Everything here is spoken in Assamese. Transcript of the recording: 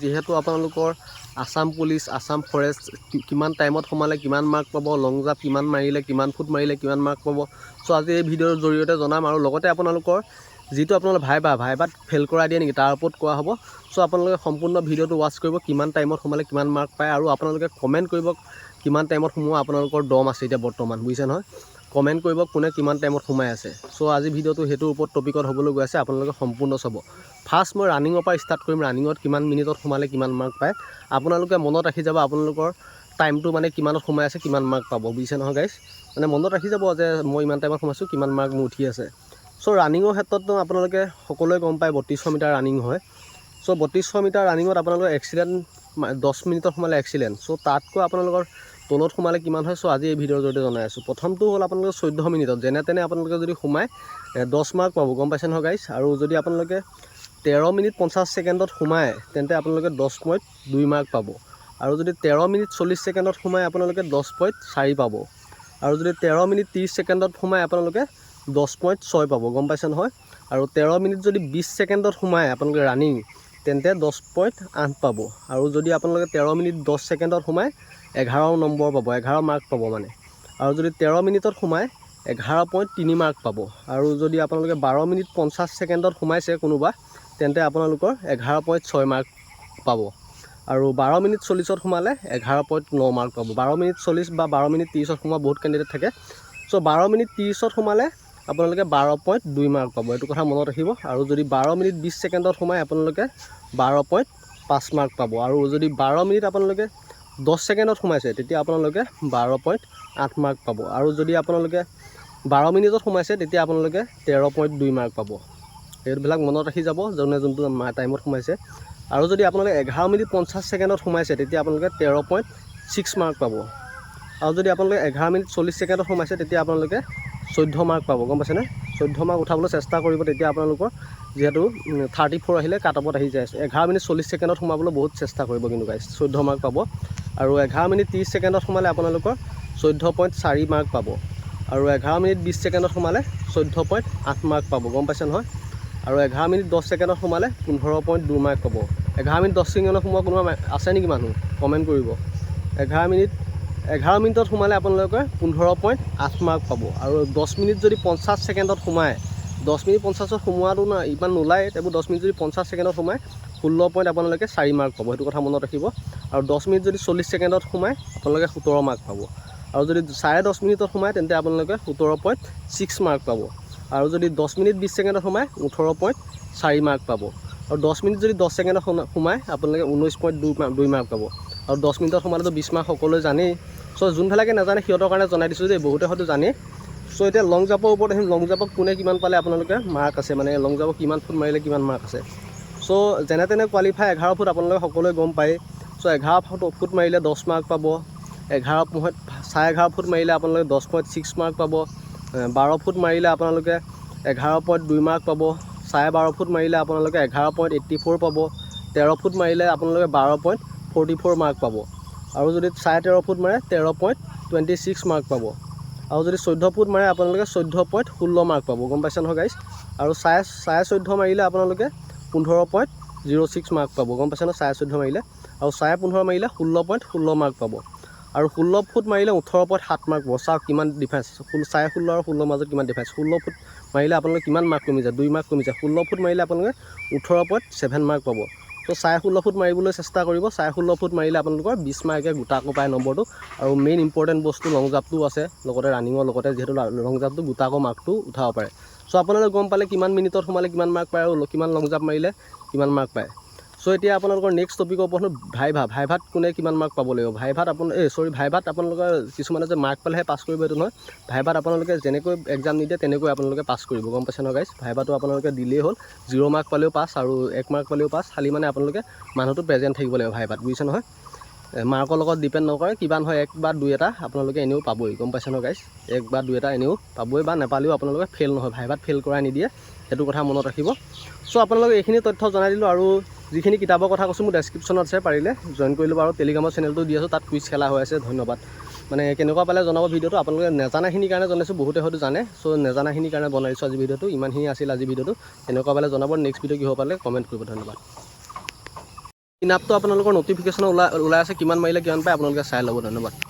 যেহেতু আপোনালোকৰ আসাম পুলিচ আসাম ফৰেষ্ট কিমান টাইমত সোমালে কিমান মাৰ্ক পাব, লং জাম্প কিমান মাৰিলে কিমান ফুট মাৰিলে কিমান মাৰ্ক পাব। চ' আজি এই ভিডিঅ'ৰ জৰিয়তে জনাম আৰু লগতে আপোনালোকৰ যিটো আপোনালোকৰ ভাইভাত ফেইল কৰাই দিয়ে নেকি তাৰ ওপৰত কোৱা হ'ব। চ' আপোনালোকে সম্পূৰ্ণ ভিডিঅ'টো ৱাচ কৰিব, কিমান টাইমত সোমালে কিমান মাৰ্ক পায়, আৰু আপোনালোকে কমেণ্ট কৰিব কিমান টাইমত সোমোৱা আপোনালোকৰ দম আছে এতিয়া বৰ্তমান, বুজিছে নহয়। কমেণ্ট কৰিব কোনে কিমান টাইমত সোমাই আছে। চ' আজি ভিডিঅ'টো সেইটোৰ ওপৰত টপিকত হ'বলৈ গৈ আছে, আপোনালোকে সম্পূৰ্ণ চাব। ফাৰ্ষ্ট মই ৰানিঙৰ পৰা ষ্টাৰ্ট কৰিম, ৰানিঙত কিমান মিনিটত সোমালে কিমান মাৰ্ক পায় আপোনালোকে মনত ৰাখি যাব, আপোনালোকৰ টাইমটো মানে কিমানত সোমাই আছে কিমান মাৰ্ক পাব, বুজিছে নহয় গাইছ। মানে মনত ৰাখি যাব যে মই ইমান টাইমত সোমাইছোঁ কিমান মাৰ্ক মোৰ উঠি আছে। চ' ৰানিঙৰ ক্ষেত্ৰততো আপোনালোকে সকলোৱে গম পায় 3200 মিটাৰ ৰানিং হয়। চ' 3200 মিটাৰ ৰানিঙত আপোনালোকৰ এক্সিলেণ্ট 10 মিনিটত সোমালে এক্সিলেণ্ট। চ' তাতকৈ আপোনালোকৰ তলত সোমালে কিমান হয়। চ' আজি এই ভিডিঅ'ৰ জৰিয়তে জনাই আছোঁ। প্ৰথমটো হ'ল আপোনালোকে 14 মিনিটত যেনে তেনে আপোনালোকে যদি সোমায় 10 মাৰ্ক পাব, গম পাইছে নহয় গাইছ। আৰু যদি আপোনালোকে 13 মিনিট 50 ছেকেণ্ডত সোমায় তেন্তে আপোনালোকে 10.2 মাৰ্ক পাব। আৰু যদি 13 মিনিট 40 ছেকেণ্ডত সোমায় আপোনালোকে 10.4 পাব। আৰু যদি 13 মিনিট 30 ছেকেণ্ডত সোমায় আপোনালোকে 10.6 পাব, গম পাইছে নহয়। আৰু 13 মিনিট যদি 20 ছেকেণ্ডত সোমায় আপোনালোকে ৰানিং তেন্তে 10.8 পাব। আৰু যদি আপোনালোকে 13 মিনিট 10 ছেকেণ্ডত সোমায় 11 নম্বৰ পাব, 11 মাৰ্ক পাব মানে। আৰু যদি 13 মিনিটত সোমায় 11.3 মাৰ্ক পাব। আৰু যদি আপোনালোকে 12 মিনিট 50 ছেকেণ্ডত সোমাইছে কোনোবা তেন্তে আপোনালোকৰ 11.6 মাৰ্ক পাব। আৰু 12 মিনিট 40ত সোমালে 11.9 মাৰ্ক পাব। 12 মিনিট 40 বা 12 মিনিট 30ত সোমোৱা বহুত কেণ্ডিডেট থাকে। চ' 12 মিনিট 30ত সোমালে আপোনালোকে 12.2 মাৰ্ক পাব, এইটো কথা মনত ৰাখিব। আৰু যদি 12 মিনিট 20 ছেকেণ্ডত সোমায় আপোনালোকে 12.5 মাৰ্ক পাব। আৰু যদি 12 মিনিট আপোনালোকে 10 ছেকেণ্ডত সোমাইছে তেতিয়া আপোনালোকে 12.8 মাৰ্ক পাব। আৰু যদি আপোনালোকে 12 মিনিটত সোমাইছে তেতিয়া আপোনালোকে 13.2 মাৰ্ক পাব। এইবিলাক মনত ৰাখি যাব যোনে যোনটো টাইমত সোমাইছে। আৰু যদি আপোনালোকে 11 মিনিট 50 ছেকেণ্ডত সোমাইছে তেতিয়া আপোনালোকে 13.6 মাৰ্ক পাব। আৰু যদি আপোনালোকে 11 মিনিট 40 ছেকেণ্ডত সোমাইছে তেতিয়া আপোনালোকে 14 মাৰ্ক পাব, গম পাইছেনে। 14 মাৰ্ক উঠাবলৈ চেষ্টা কৰিব, তেতিয়া আপোনালোকৰ যিহেতু 34 আহিলে কাট অফত আহি যায়। 11 মিনিট 40 ছেকেণ্ডত সোমাবলৈ বহুত চেষ্টা কৰিব কিন্তু গাইছ, 14 মাৰ্ক পাব। আৰু 11 মিনিট 30 ছেকেণ্ডত সোমালে আপোনালোকৰ 14.4 মাৰ্ক পাব। আৰু 11 মিনিট 20 ছেকেণ্ডত সোমালে 14.8 মাৰ্ক পাব, গম পাইছে নহয়। আৰু 11 মিনিট 10 ছেকেণ্ডত সোমালে 15.2 মাৰ্ক পাব। 11 মিনিট 10 ছেকেণ্ডত সোমোৱা কোনোবা আছে নেকি মানুহ, কমেণ্ট কৰিব। 11 মিনিটত সোমালে আপোনালোকে 15.8 মাৰ্ক পাব। আৰু 10 মিনিট যদি 50 ছেকেণ্ডত সোমায়, 10 মিনিট 50ত সোমোৱাটো ইমান নোলায়, এইবোৰ 10 মিনিট যদি 50 ছেকেণ্ডত সোমায় 16.4 মাৰ্ক পাব, সেইটো কথা মনত ৰাখিব। আৰু 10 মিনিট যদি 40 ছেকেণ্ডত সোমায় আপোনালোকে 17 মাৰ্ক পাব। আৰু যদি 10.5 মিনিটত সোমায় তেন্তে আপোনালোকে 17.6 মাৰ্ক পাব। আৰু যদি 10 মিনিট 20 ছেকেণ্ডত সোমায় 18.4 মাৰ্ক পাব। আৰু 10 মিনিট যদি 10 ছেকেণ্ডত সোমায় আপোনালোকে 19.2 মাৰ্ক পাব। আৰু 10 মিনিটত সোমালেতো 20 মাৰ্ক সকলোৱে জানেই। চ' যোনবিলাকে নাজানে সিহঁতৰ কাৰণে জনাই দিছোঁ যে বহুতে হয়তো জানেই। চ' এতিয়া লং জাম্পৰ ওপৰত আহিম। লং জাম্পত কোনে কিমান পালে আপোনালোকে মাৰ্ক আছে, মানে লং জাম্পত কিমান ফুট মাৰিলে কিমান মাৰ্ক আছে। চ' যেনে তেনে কোৱালিফাই 11 ফুট আপোনালোকে সকলোৱে গম পায়। চ' 11 ফুট মাৰিলে 10 মাৰ্ক পাব। 11.5 ফুট মাৰিলে আপোনালোকে 10.6 মাৰ্ক পাব। 12 ফুট মাৰিলে আপোনালোকে 11.2 মাৰ্ক পাব। 12.5 ফুট মাৰিলে আপোনালোকে 11.84 পাব। 13 ফুট মাৰিলে আপোনালোকে 12.44 মাৰ্ক পাব। আৰু যদি 13.5 ফুট মাৰে 13.26 মাৰ্ক পাব। আৰু যদি 14 ফুট মাৰে আপোনালোকে 14.16 মাৰ্ক পাব, গম পাইছে নহয় গাইছ। আৰু 14.5 মাৰিলে আপোনালোকে 15.06 মাৰ্ক পাব, গম পাইছে নহয় 14.5 মাৰিলে। আৰু 15.5 মাৰিলে 16.16 মাৰ্ক পাব। আৰু 16 ফুট মাৰিলে 18.7 মাৰ্ক পাব। চাওক কিমান ডিফাৰেঞ্চ, 16.5 আৰু 16 মাজত কিমান ডিফাৰেঞ্চ। 16 ফুট মাৰিলে আপোনালোকে কিমান মাৰ্ক কমি যায়, 2 মাৰ্ক কমি যায়। 16 ফুট মাৰিলে আপোনালোকে 18.7 মাৰ্ক পাব। ত' 16.5 ফুট মাৰিবলৈ চেষ্টা কৰিব। 16.5 ফুট মাৰিলে আপোনালোকৰ 20 মাৰ্কে গোটাকো পায় নম্বৰটো। আৰু মেইন ইম্পৰ্টেণ্ট বস্তু লং জাম্পটো আছে লগতে ৰানিঙৰ লগতে, যিহেতু লং জাম্পটো গোটাকো মাৰ্কটো উঠাব পাৰে। চ' আপোনালোকে গম পালে কিমান মিনিটত সোমালে কিমান মাৰ্ক পায় আৰু কিমান লং জাম্প মাৰিলে কিমান মাৰ্ক পায়। চ' এতিয়া আপোনালোকৰ নেক্সট টপিকৰ ওপৰত ভাইভাত কোনে কিমান মাৰ্ক পাব লাগিব। ভাইভাত আপোনালোকৰ কিছুমানে যে মাৰ্ক পালেহে পাছ কৰিব এইটো নহয়। ভাইভাত আপোনালোকে যেনেকৈ এক্সাম নিদিয়ে তেনেকৈ আপোনালোকে পাছ কৰিব, গম পাইছে নহয় গাইছ। ভাইভাটো আপোনালোকে দিলেই হ'ল, 0 মাৰ্ক পালেও পাছ আৰু 1 মাৰ্ক পালেও পাছ। খালি মানে আপোনালোকে মানুহটো প্ৰেজেণ্ট থাকিব লাগিব ভাইভাত, বুজিছে নহয়। মাৰ্কৰ লগত ডিপেণ্ড নকৰে, কিমান হয় 1 বা 2 এটা আপোনালোকে এনেও পাবই, গম পাইছে নহয় গাইছ। 1 বা 2 এটা এনেও পাবই, বা নাপালেও আপোনালোকে ফেইল নহয়, ভাইভাত ফেইল কৰাই নিদিয়ে, সেইটো কথা মনত ৰাখিব। চ' আপোনালোকে এইখিনি তথ্য জনাই দিলোঁ। আৰু যিখিনি কিতাপৰ কথা কৈছোঁ মোৰ ডেছক্ৰিপশ্যনত আছে, পাৰিলে জইন কৰি ল'ব। আৰু টেলিগ্ৰামৰ চেনেলটো দি আছোঁ, তাত কুইজ খেলা হৈ আছে। ধন্যবাদ। মানে কেনেকুৱা পালে জনাব ভিডিঅ'টো। আপোনালোকে নেজানাখিনিৰ কাৰণে জনাইছোঁ, বহুতে হয়তো জানে। চ' নেজানাখিনিৰ কাৰণে বনাইছোঁ আজি ভিডিঅ'টো। ইমানখিনি আছিল আজি ভিডিঅ'টো। কেনেকুৱা পালে জনাব। নেক্সট ভিডিঅ' কিহৰ পালে কমেণ্ট কৰিব। ধন্যবাদ। ইনাপটো আপোনালোকৰ ন'টিফিকেশ্যন ওলাই আছে, কিমান মাৰিলে কিমান পায় আপোনালোকে চাই ল'ব। ধন্যবাদ।